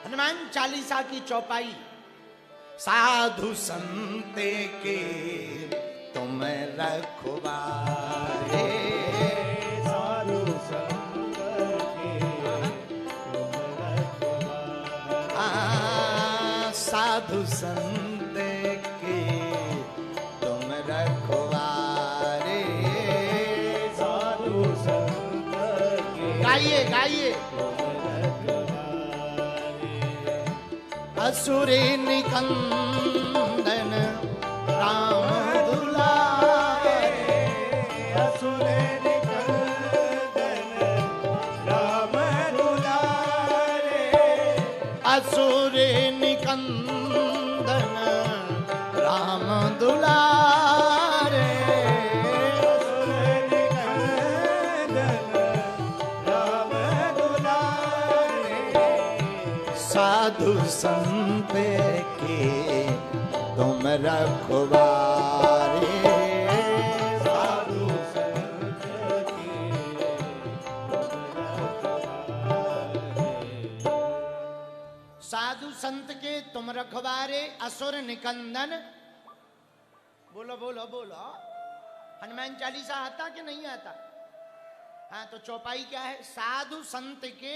हनुमान चालीसा की चौपाई। साधु संते के तुम रखवारे, साधु संत के तुम रखवारे, साधु संत के तुम रखवारे, साधु संत के गाइए गाइए। असुरे निकंदन राम दुलारे, असुरे निकंदन राम दुलारे, असुरे निकंदन राम दुलारे, असुरे निकंदन राम दुलारे, साधु संत के तुम रखवारे, साधु संत के साधु संत के तुम रखवारे, असुर निकंदन। बोलो बोलो बोलो। हनुमान चालीसा आता कि नहीं आता? हाँ, तो चौपाई क्या है? साधु संत के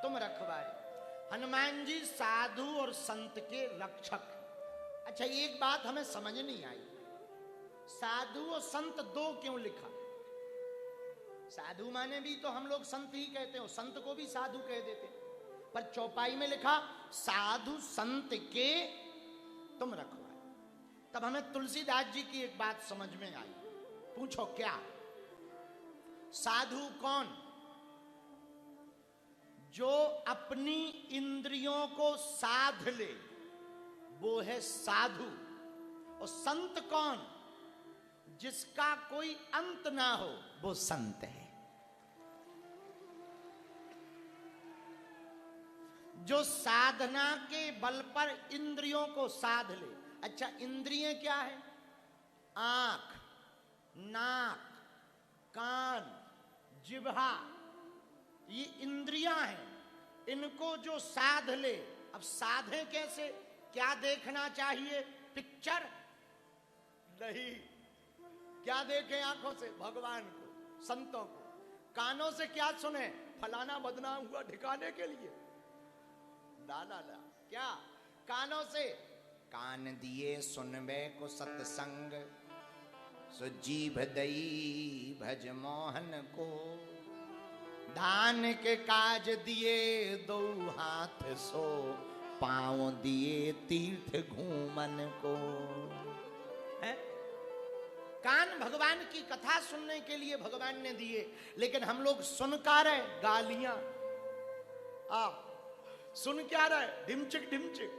तुम रखवारे। हनुमान जी साधु और संत के रक्षक। अच्छा, एक बात हमें समझ नहीं आई, साधु और संत दो क्यों लिखा? साधु माने भी तो हम लोग संत ही कहते हो, संत को भी साधु कह देते, पर चौपाई में लिखा साधु संत के तुम रखवारे। तब हमें तुलसीदास जी की एक बात समझ में आई। पूछो क्या? साधु कौन? जो अपनी इंद्रियों को साध ले, वो है साधु। और संत कौन? जिसका कोई अंत ना हो, वो संत है। जो साधना के बल पर इंद्रियों को साध ले। अच्छा, इंद्रियां क्या है? आंख, नाक, कान, जिह्वा, ये इंद्रियां हैं। इनको जो साध ले, अब साधे कैसे? क्या देखना चाहिए? पिक्चर नहीं। क्या देखे आंखों से? भगवान को, संतों को। कानों से क्या सुने? फलाना बदनाम हुआ ठिकाने के लिए। ला ला ला। क्या? कानों से कान दिए सुनबे को सत्संग, सो जीभ दई भज मोहन को। दान के काज दिए दो हाथ, सो पांव दिए तीर्थ घूमन को। है? कान भगवान की कथा सुनने के लिए भगवान ने दिए, लेकिन हम लोग सुनकार है गालियां। सुन क्या रहे? ढिमचिक ढिमचिक।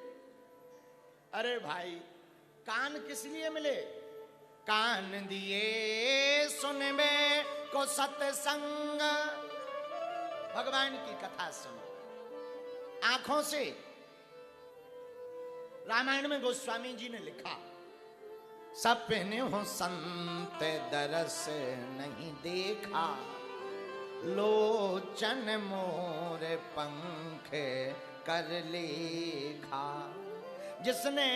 अरे भाई, कान किस लिए मिले? कान दिए सुनबे को सत्संग, भगवान की कथा सुनो। आंखों से रामायण में गोस्वामी जी ने लिखा, सपने हो संत दरस नहीं देखा, लोचन मोर पंख कर लेखा। जिसने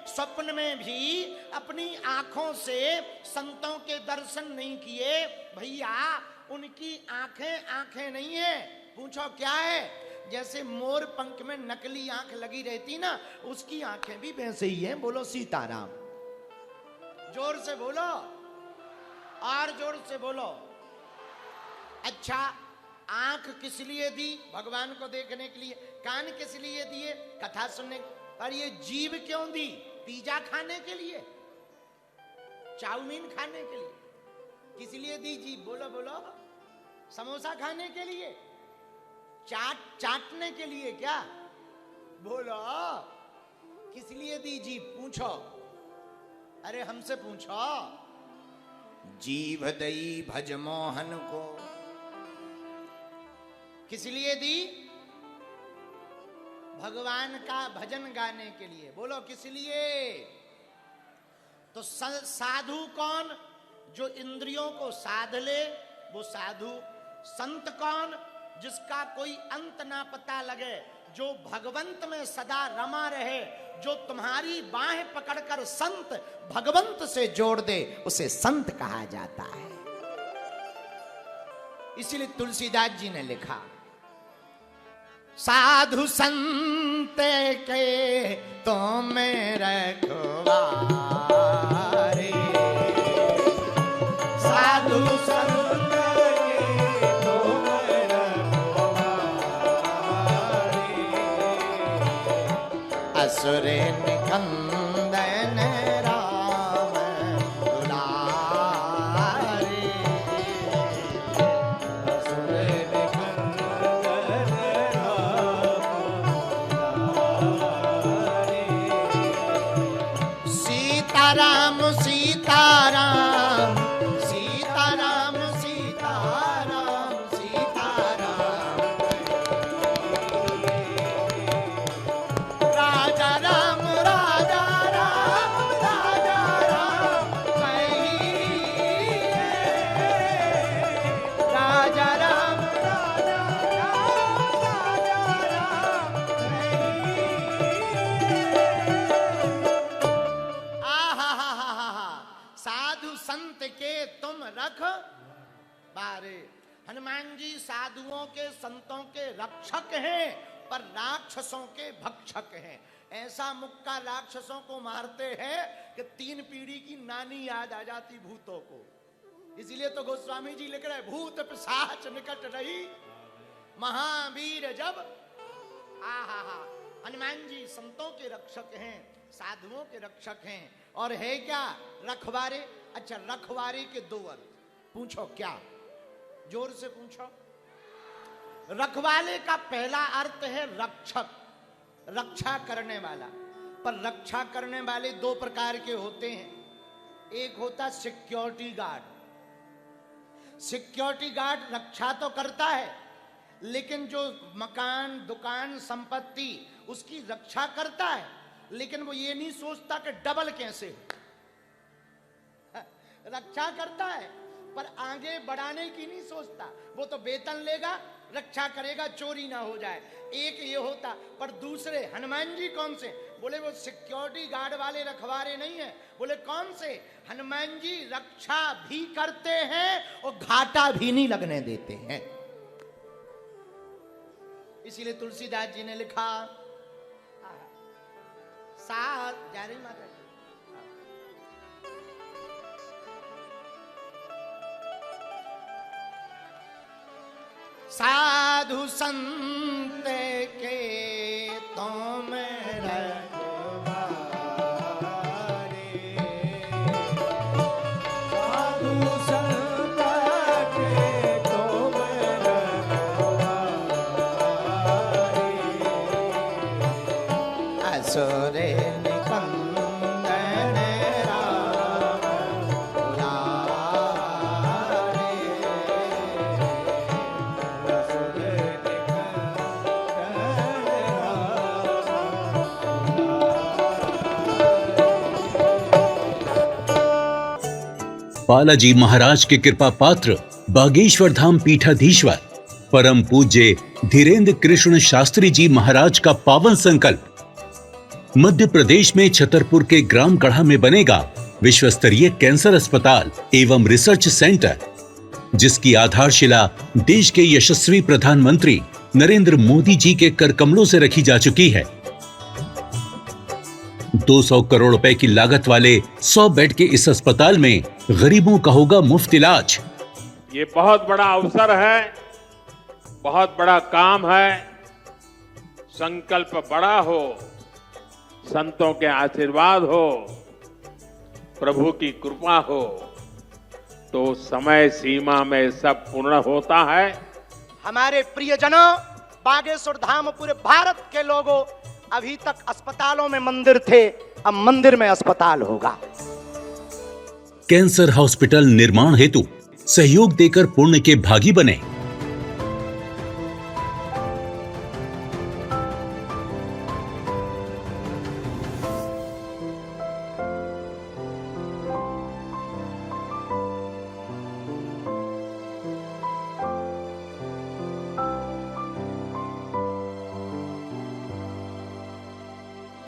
स्वप्न में भी अपनी आंखों से संतों के दर्शन नहीं किए, भैया उनकी आंखें आंखें नहीं है। पूछो क्या है? जैसे मोर पंख में नकली आंख लगी रहती ना, उसकी आंखें भी वैसे ही हैं। बोलो सीताराम। जोर से बोलो, और जोर से बोलो। अच्छा, आंख किस लिए दी? भगवान को देखने के लिए। कान किस लिए दिए? कथा सुनने। और ये जीभ क्यों दी? पिज्जा खाने के लिए, चाउमीन खाने के लिए। किस लिए दी जीभ? बोलो बोलो। समोसा खाने के लिए, चाटने के लिए? क्या बोलो? किस लिए दी जीभ? पूछो। अरे हमसे पूछो। जीभ दई भज मोहन को किस लिए दी? भगवान का भजन गाने के लिए। बोलो किस लिए? तो साधु कौन? जो इंद्रियों को साध ले, वो साधु। संत कौन? जिसका कोई अंत ना पता लगे, जो भगवंत में सदा रमा रहे, जो तुम्हारी बाहें पकड़कर संत भगवंत से जोड़ दे, उसे संत कहा जाता है। इसीलिए तुलसीदास जी ने लिखा, साधु संत के तुम रखवारे, साधु संत के तुम रखवारे, असुर निकंदन राम दुलारे, असुर निकंदन सीताराम सीताराम सीताराम सीताराम सीताराम, राजा राम राजा राम राजा राम कहिए, राजा राम राजा राम राजा राम कहिए। साधु संत के तुम रख बारे। हनुमान जी साधुओं के संतों के रक्षक हैं, पर राक्षसों के भक्षक हैं। ऐसा मुक्का राक्षसों को मारते हैं कि 3 पीढ़ी की नानी याद आ जाती भूतों को। इसीलिए तो गोस्वामी जी लिख रहे, भूत पिशाच निकट रही महावीर जब आहा। हनुमान जी संतों के रक्षक हैं, साधुओं के रक्षक हैं। और है क्या? रखवारे। अच्छा, रखवारे के 2 अर्थ पूछो, क्या? जोर से पूछो। रखवाले का पहला अर्थ है रक्षक, रक्षा करने वाला। पर रक्षा करने वाले 2 प्रकार के होते हैं। एक होता सिक्योरिटी गार्ड। सिक्योरिटी गार्ड रक्षा तो करता है, लेकिन जो मकान, दुकान, संपत्ति उसकी रक्षा करता है, लेकिन वो ये नहीं सोचता कि डबल कैसे हो। रक्षा करता है पर आगे बढ़ाने की नहीं सोचता। वो तो वेतन लेगा, रक्षा करेगा, चोरी ना हो जाए। एक ये होता। पर दूसरे हनुमान जी कौन से? बोले वो सिक्योरिटी गार्ड वाले रखवारे नहीं है। बोले कौन से? हनुमान जी रक्षा भी करते हैं और घाटा भी नहीं लगने देते हैं। इसीलिए तुलसीदास जी ने लिखा, साथ जा रही माता जी, साधु संत के तुम रखवारे, साधु संत के तुम रखवारे, असुर निकंदन राम दुलारे, असुर निकंदन बालाजी महाराज के कृपा पात्र बागेश्वर धाम पीठाधीश्वर परम पूज्य धीरेन्द्र कृष्ण शास्त्री जी महाराज का पावन संकल्प। मध्य प्रदेश में छतरपुर के ग्राम गढ़ा में बनेगा विश्व स्तरीय कैंसर अस्पताल एवं रिसर्च सेंटर, जिसकी आधारशिला देश के यशस्वी प्रधानमंत्री नरेंद्र मोदी जी के कर कमलों से रखी जा चुकी है। 200 करोड़ रुपए की लागत वाले 100 बेड के इस अस्पताल में गरीबों का होगा मुफ्त इलाज। ये बहुत बड़ा अवसर है, बहुत बड़ा काम है। संकल्प बड़ा हो, संतों के आशीर्वाद हो, प्रभु की कृपा हो, तो समय सीमा में सब पूर्ण होता है। हमारे प्रियजनों, बागेश्वर धाम पूरे भारत के लोगों, अभी तक अस्पतालों में मंदिर थे, अब मंदिर में अस्पताल होगा। कैंसर हॉस्पिटल निर्माण हेतु सहयोग देकर पुण्य के भागी बने।